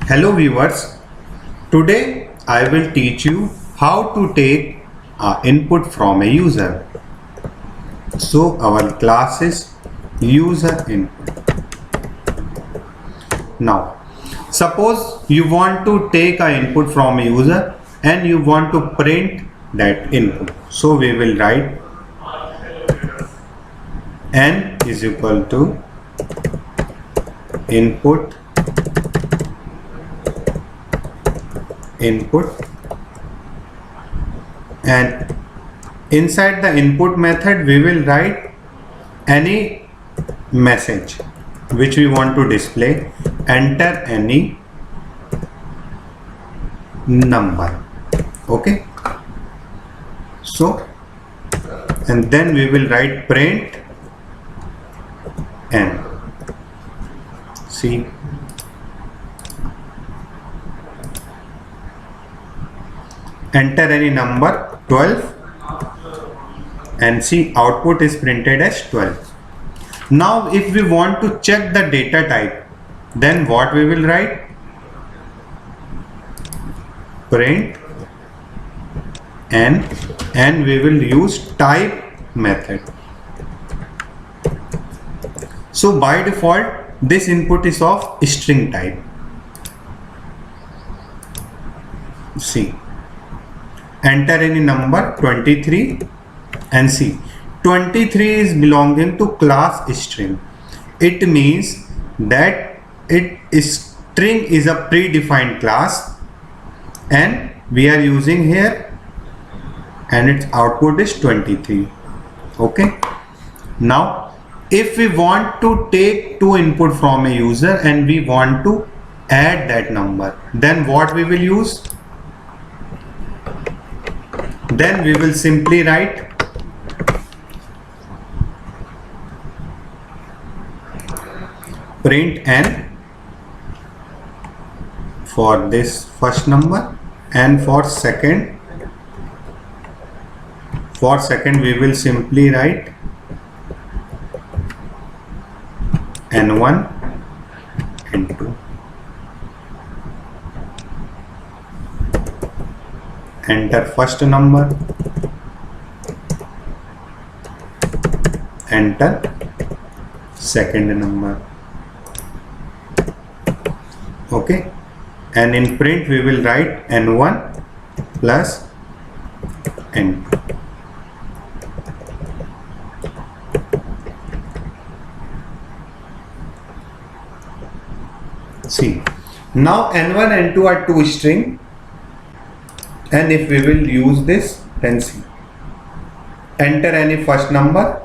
Hello viewers, today I will teach you how to take input from a user. So our class is user input. Now suppose you want to take an input from a user and you want to print that input. So we will write n is equal to input and inside the input method we will write any message which we want to display. Enter any number. Okay, so and then we will write print n. See, enter any number 12 and see output is printed as 12. Now if we want to check the data type, then what we will write? Print n and we will use type method. So by default this input is of string type. See, enter any number 23 and see 23 is belonging to class string. It means that string is a predefined class and we are using here and its output is 23. Okay, now if we want to take two input from a user and we want to add that number, then what we will use? Then we will simply write print n for this first number and for second we will simply write n1 n2. Enter first number, enter second number. Okay, and in print we will write n1 plus n2. See, now n1 n2 are two string, and if we will use this, then see, enter any first number,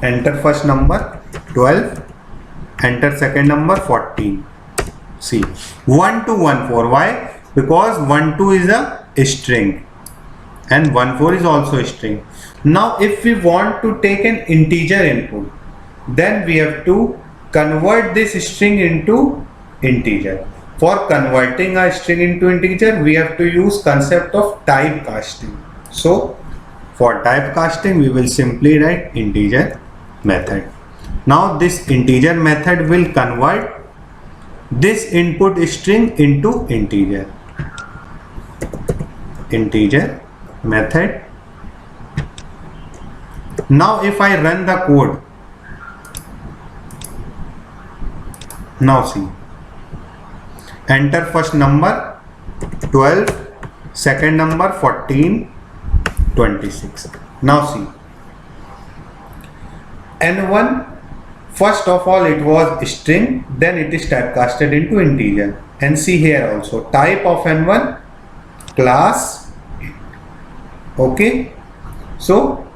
enter first number 12, enter second number 14. See, 1 to 1 4. Why? Because 1 2 is a string and 1 4 is also a string. Now if we want to take an integer input, then we have to convert this string into integer. For converting a string into integer, we have to use concept of typecasting. So for typecasting we will simply write integer method. Now this integer method will convert this input string into integer method. Now if I run the code, now see, enter first number 12, second number 14, 26. Now see, n1 first of all it was string, then it is typecasted into integer, and see here also type of n1 class. Okay, so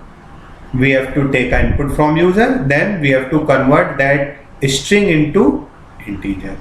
we have to take input from user, then we have to convert that string into integer.